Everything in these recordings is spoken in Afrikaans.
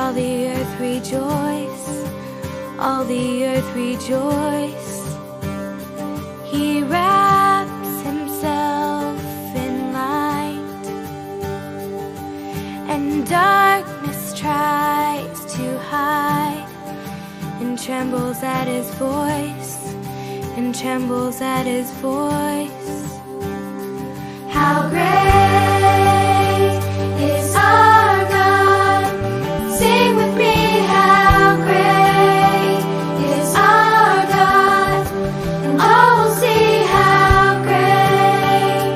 all the earth rejoice, all the earth rejoice. He wraps himself in light, and darkness tries to hide, and trembles at his voice, and trembles at his voice. How great is our God? Sing with me, how great is our God, and all will see how great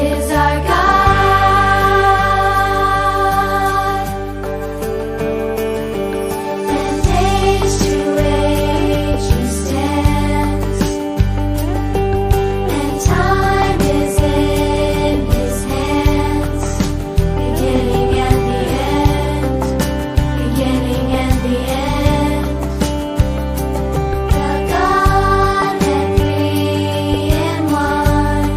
is our God. And age to age he stands, and time is in his hands, beginning and the end, beginning and the end. The Godhead three in one,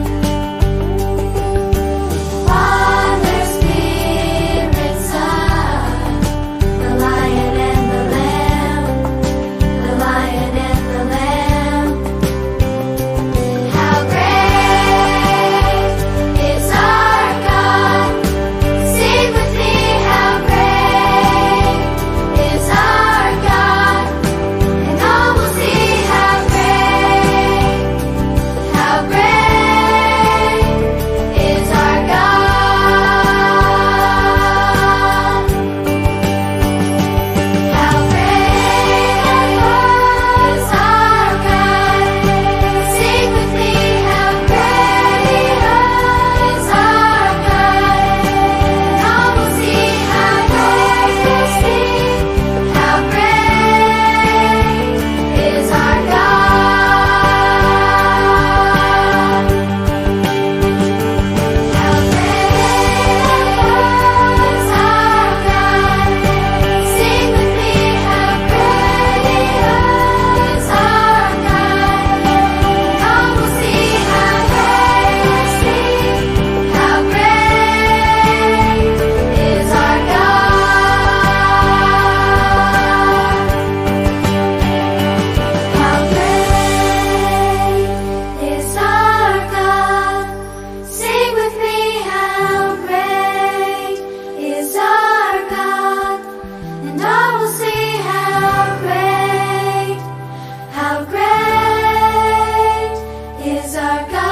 Father, Spirit, Son, the Lion and the Lamb, the Lion and the Lamb. How great is our God? Sing with me, how great is our God, and all will see how great is our God. How great is our God? Sing with me, how great is our God, and all will see how great is our God. How great is our God? Sing with me, how great is our God, and all will see how great is our God. How great is our God? Sing with me, how great is our God, and all will see how great is our God.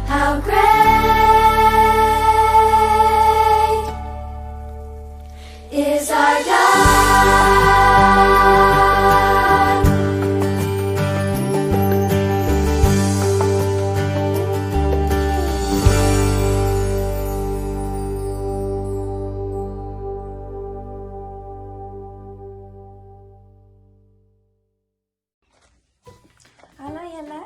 How great is our God. Hallo julle,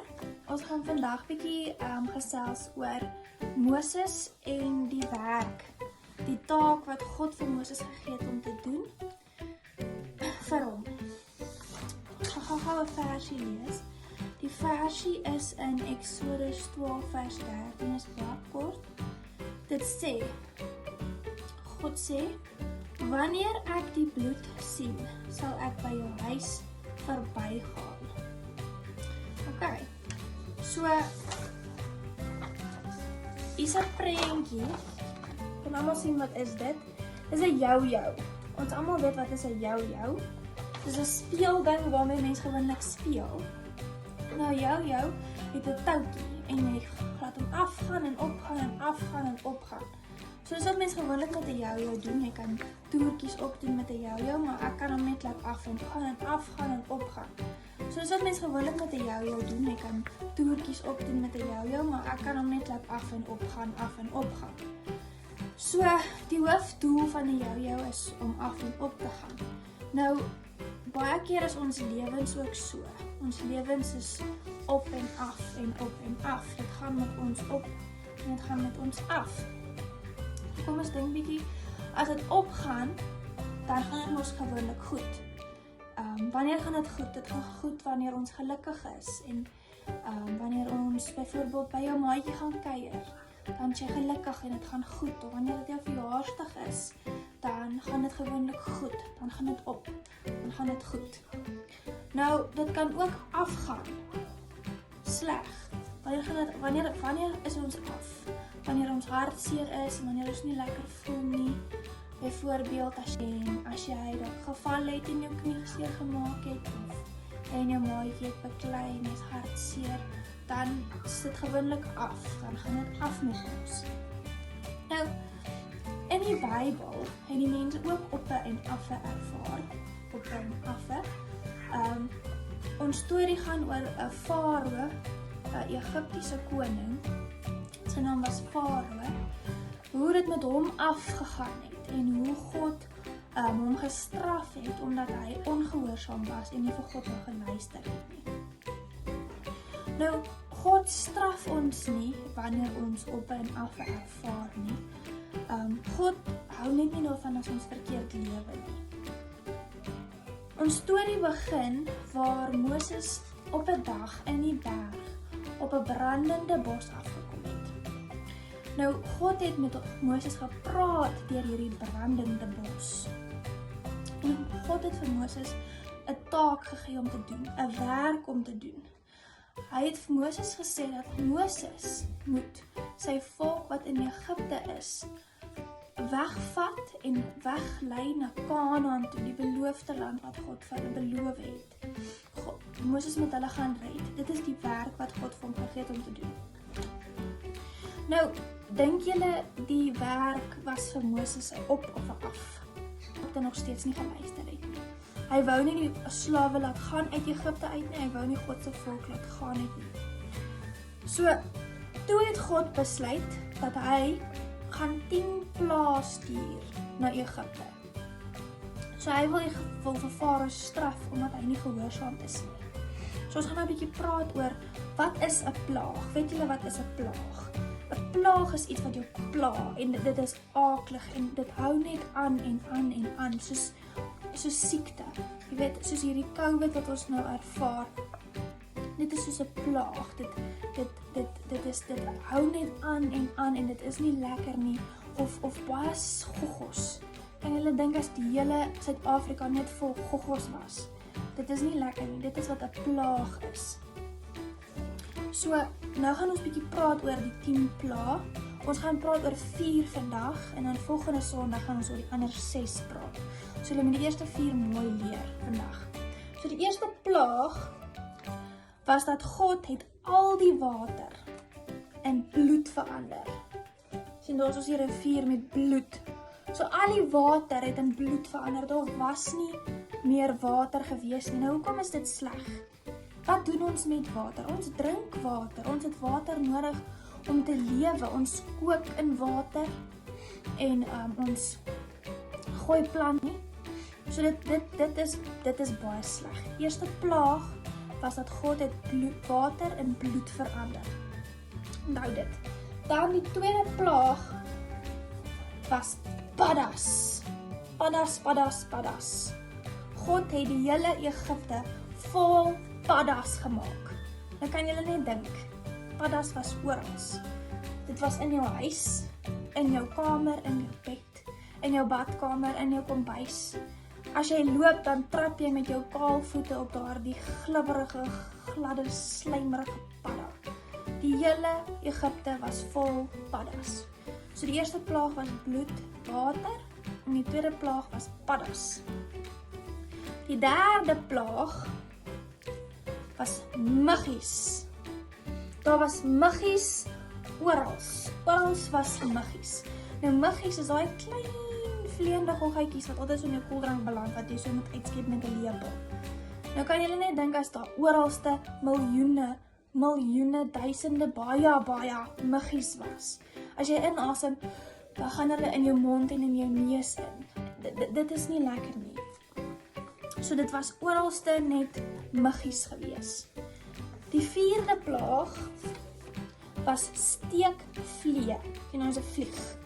ons gaan vandag bietjie gesels oor Moses en die werk, die taak wat God vir Moses gegee het om te doen vir hom. Ek gaan gou 'n versie lees. Die versie is in Exodus 12 vers 13, is baie kort. Dit sê, God sê, wanneer ek die bloed sien, sal ek by jou huis verbygaan. Okay, so hier's 'n prentjie. Kan almal sien wat is dit? Dis 'n jou-jou. Ons almal weet wat is 'n jou-jou. Dis 'n speelding waarmee mense gewoonlik speel. Nou jou-jou het 'n touwtjie en jy laat hom afgaan en opgaan en afgaan en opgaan. Soos wat mense gewoonlik met 'n jou-jou doen, jy kan toertjies opdoen met 'n jou-jou, maar ek kan hom net laat af en gaan en afgaan en opgaan. Soos wat mense gewoonlik met 'n jou-jou doen, jy kan toertjies opdoen met 'n jou-jou, maar ek kan hom net laat af en opgaan. So, die hoofdoel van 'n jou-jou is om af en op te gaan. Nou, baie keer is ons lewens ook so. Ons lewens is op en af en op en af. Dit gaan met ons op en dit gaan met ons af. Kom ons dink bietjie, as dit opgaan, dan gaan dit mos gewoonlik goed. Wanneer gaan dit goed? Dit gaan goed wanneer ons gelukkig is en wanneer ons byvoorbeeld by jou maatjie gaan kuier, dan is jy gelukkig en dit gaan goed. Of wanneer dit jou verjaarsdag is, dan gaan dit gewoonlik goed. Dan gaan dit op. Dan gaan dit goed. Nou, dit kan ook afgaan. Sleg. Wanneer is ons af? Wanneer ons hartseer is, wanneer ons nie lekker voel nie. Byvoorbeeld as jy dat geval het en jou knie seer gemaak het of en jou maatjie het beklei en is hartseer, dan is dit gewoonlik af. Dan gaan dit af met ons. Nou, in die Bybel het die mense ook oppe en affe ervaar. Oppe en affe. Ons storie gaan oor 'n farao, 'n Egiptiese koning. Sy naam was Farao. Hoe dit met hom afgegaan het en hoe God hom gestraf het omdat hy ongehoorsaam was en nie vir God wou geluister het nie. Nou, God straf ons nie wanneer ons oppe en affe ervaar nie. God hou net nie daarvan as ons verkeerd lewe nie. Ons storie begin waar Moses op 'n dag in die berg op 'n brandende bos afgekom het. Nou, God het met Moses gepraat deur hierdie brandende bos. En God het vir Moses 'n taak gegee om te doen, 'n werk om te doen. Hy het vir Moses gesê dat Moses moet sy volk wat in Egipte is, wegvat en weglei na Kanaan toe, die beloofde land wat God vir hulle beloof het. Moses moet hulle gaan red. Dit is die werk wat God vir hom gegee het om te doen. Nou, dink julle die werk was vir Moses op of af? Ek het nog steeds nie geluister het nie. Hy wou nie die slawe laat gaan uit Egipte uit nie, hy wou nie God se volk laat gaan het nie. So, toe het God besluit dat hy gaan 10 plaae stuur na Egipte. So hy wil vir Farao straf omdat hy nie gehoorsaam is nie. So ons gaan nou 'n bietjie praat oor wat is 'n plaag? Weet julle wat is 'n plaag? 'n Plaag is iets wat jou pla en dit is aaklig en dit hou net aan en aan en aan soos siekte. Jy weet, soos hierdie COVID wat ons nou ervaar. Dit is soos 'n plaag. Dit hou net aan en dit is nie lekker nie of baie goggos. Kan julle dink as die hele Suid-Afrika net vol goggos was? Dit is nie lekker nie. Dit is wat 'n plaag is. So, nou gaan ons bietjie praat oor die 10 plaae. Ons gaan praat oor 4 vandag en dan volgende Sondag gaan ons oor die ander 6 praat. So julle moet die eerste 4 mooi leer vandag. So die eerste plaag was dat God het al die water in bloed verander. Sien, daar is ons hier 'n rivier met bloed. So al die water het in bloed verander. Daar was nie meer water gewees nie. Nou hoekom is dit sleg? Wat doen ons met water? Ons drink water. Ons het water nodig om te lewe. Ons kook in water en ons gooi plant nie. So dit is baie sleg. Die eerste plaag was dat God het water in bloed verander. Nou dit. Dan die tweede plaag was paddas. Paddas. God het die hele Egipte vol paddas gemaak. Nou kan julle net dink. Paddas was oral. Dit was in jou huis, in jou kamer, in jou bed, in jou badkamer, in jou kombuis. As jy loop, dan trap jy met jou kaal voete op daardie glibberige, gladde, slijmerige padda. Die hele Egipte was vol paddas. So die eerste plaag was bloed, water, en die tweede plaag was paddas. Die derde plaag was muggies. Daar was muggies orals. Orals was muggies. Nou muggies is daai klein vleiende goggetjies wat altyd so in jou koeldrank beland wat jy so moet uitskep met 'n lepel. Nou kan julle net dink as daar oralste miljoene, duisende, baie muggies was. As jy inasem, dan gaan hulle in jou mond en in jou neus in. Dit is nie lekker nie. So dit was oralste net muggies gewees. Die vierde plaag was steekvliee. Sien ons 'n vlieg.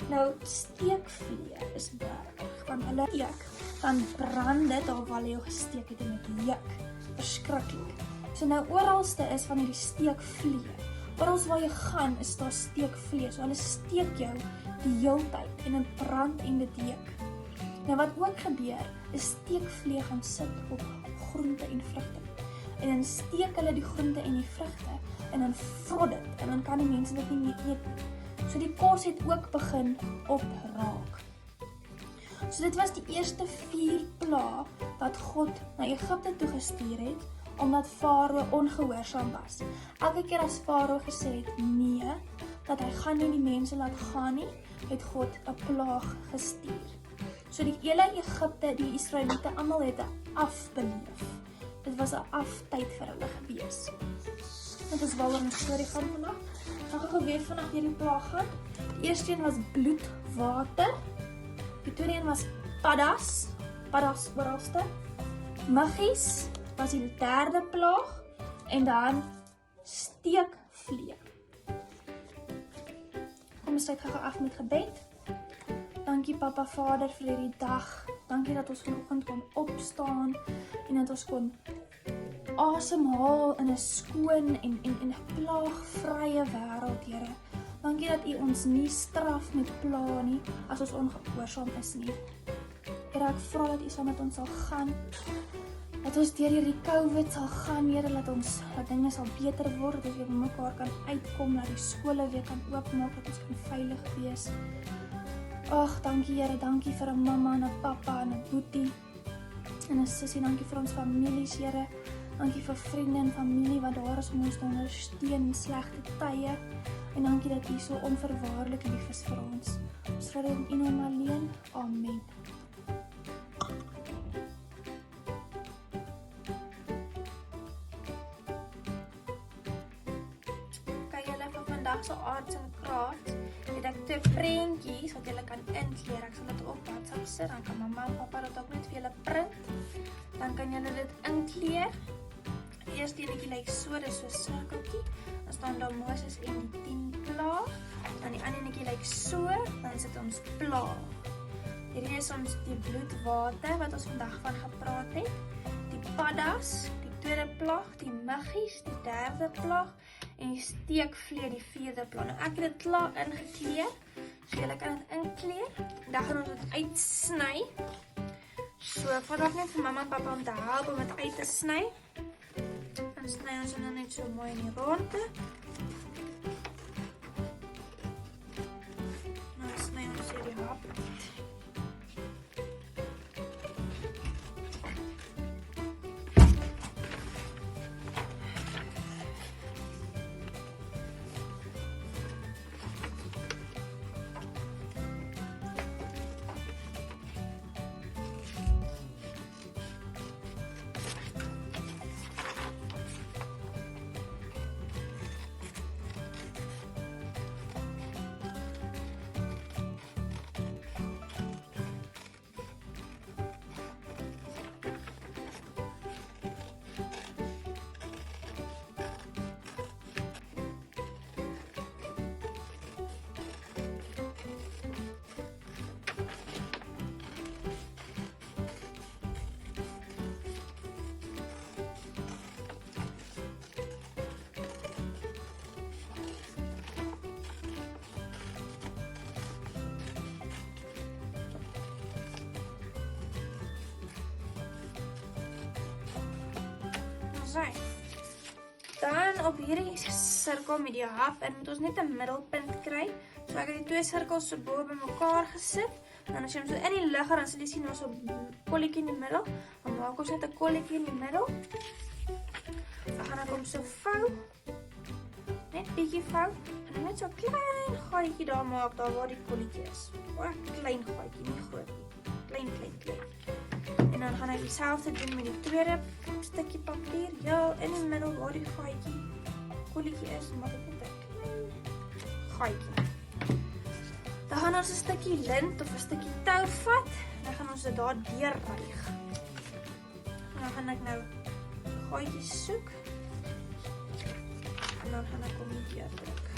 Nou steekvliee is erg want hulle eek dan brand dit daar waar jy jou gesteek het en dit juk. Verskriklik. So nou oralste is van hierdie steekvlee. Orals waar jy gaan is daar steekvlee. So hulle steek jou die heeltyd en dit brand en dit juk. Nou wat ook gebeur, is steekvlee gaan sit op groente en vrugte. En dan steek hulle die groente en die vrugte en dan vrot dit en dan kan die mense dit nie meer eet nie. So die kos het ook begin opraak. So dit was die eerste 4 plaae wat God na Egipte toe gestuur het, omdat Farao ongehoorsaam was. Elke keer as Farao gesê het nee, dat hy gaan nie die mense laat gaan nie, het God 'n plaag gestuur. So die hele Egipte, die Israeliete almal het 'n afbeleef. Dit was 'n aftyd vir hulle gewees. Dit is waaroor ons storie gaan vandag. Dan gaan weer vandag deur die plaag gaan. Die eerste een was bloedwater. Die tweede een was paddas oralste. Muggies was die derde plaag en dan steekvlee. Kom ons sluit gou af met gebed. Dankie Papa Vader vir hierdie dag. Dankie dat ons vanoggend kon opstaan en dat ons kon asemhaal in 'n skoon en 'n plaagvrye wêreld, Here. Dankie dat U ons nie straf met pla nie as ons ongehoorsaam is nie. Here, ek vra dat U saam met ons sal gaan. Dat ons deur hierdie COVID sal gaan, Here, dat dinge sal beter word, dat ons weer met mekaar kan uitkom, dat die skole weer kan oopmaak, dat ons kan veilig wees. Ag, dankie Here, dankie vir 'n mamma en 'n papa en 'n boetie en 'n sussie, dankie vir ons families, Here. Dankie vir vriende en familie wat daar is om ons te ondersteun in slegte tye. En dankie dat U so onverwaarlik lief is vir ons. Ons vra dit in U naam alleen. Amen. Kyk julle vir vandag se arts en crafts. Het ek 2 prentjies wat julle kan inkleer. Ek sal dit op WhatsApp sit, dan kan mamma en papa dit ook net vir julle print. Dan kan julle dit inkleer. Die eerste enetjie lyk so, dis so 'n sirkeltjie. Dan staan daar Moses en die 10 plaag. Dan die ander enetjie lyk so, dan sit ons plaag. Hierdie is ons die bloedwater wat ons vandag van gepraat het. Die paddas, die tweede plaag, die muggies, die derde plaag en die steekvlee, die 4de plaag. Nou ek het dit klaar ingekleer. So julle kan dit inkleer. Dan gaan ons dit uitsny. So vandag net vir mamma en papa om te help om dit uit te sny. Dan sny ons dit net so mooi in die ronde. Nou sny ons hier die hap. Right. Dan op hierdie sirkel met die hap en moet ons net 'n middelpunt kry. So ek het die 2 sirkels so bo bymekaar gesit. Dan as jy hom so in die lug dan sal jy sien nou so 'n kolletjie in die middel. Dan maak ons net 'n kolletjie in die middel. Dan gaan ek hom so vou. Net bietjie vou en net so klein gaatjie daar maak daar waar die kolletjie is. Baie klein gaatjie, nie groot nie. Klein. En dan gaan ek dieselfde doen met die tweede stukkie papier. Ja, in die middel waar die kolletjie is, maak ek net 'n klein gaatjie. Dan gaan ons 'n stukkie lint of 'n stukkie tou vat. Dan gaan ons dit daar deurryg. En dan gaan ek nou gaatjies soek. En dan gaan ek hom hier deurdruk.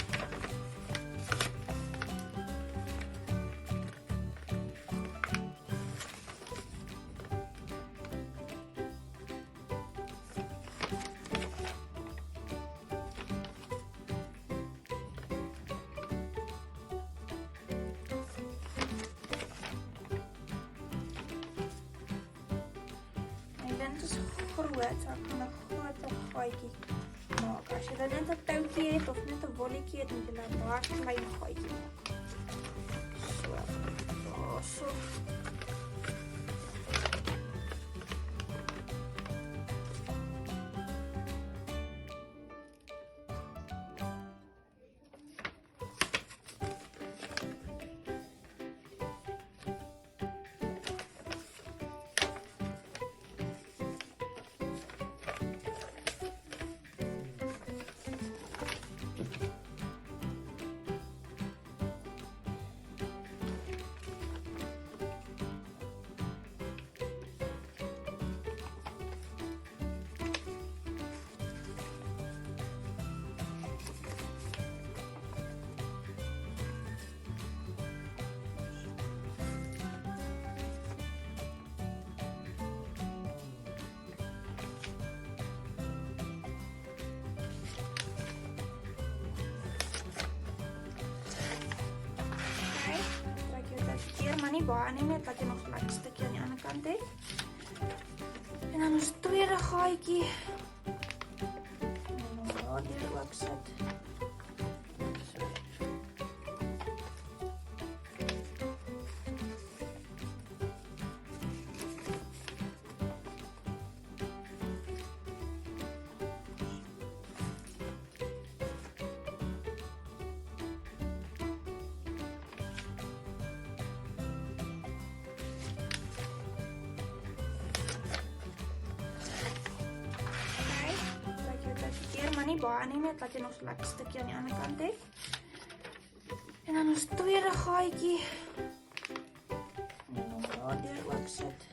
so ek gaan 'n groter gaatjie maak. As jy net 'n toutjie het of net 'n wolletjie het, moet jy 'n baie klein gaatjie maak. So, daarso. Maar nie baie nie, net dat jy nog 'n lekker stukkie aan die ander kant het. En dan ons tweede gaatjie. En ons daardeur ook sit. So. Maar nie baie nie, net dat jy nog 'n lekker stukkie aan die ander kant het. En dan ons tweede gaatjie. En ons daardeur ook sit.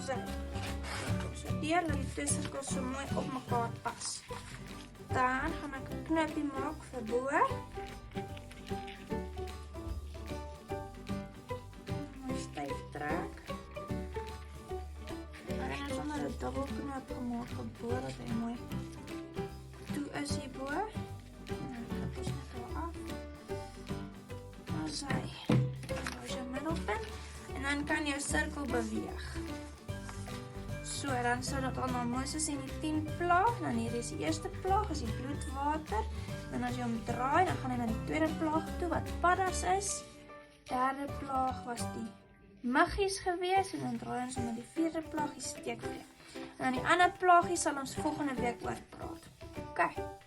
So. So deur dat die tussensirkels so mooi op mekaar pas. Dan gaan ek 'n knoppie maak vir bo. Mooi styf trek. En dan sommer 'n dubbelknop gemaak vir bo dat hy mooi toe is hierbo. En dan kat ons net daar af. Dan sy. Dan is jou middelpunt. En dan kan jou sirkel beweeg. So, dan sou dat allemaal Moses en die 10 plaag, dan hier is die eerste plaag, is die bloedwater, dan as jy hom draai, dan gaan hy na die tweede plaag toe, wat paddas is, derde plaag was die muggies gewees, en dan draai ons na die vierde plaag, die steekvlees. En dan die ander plaagies sal ons volgende week oor praat. OK.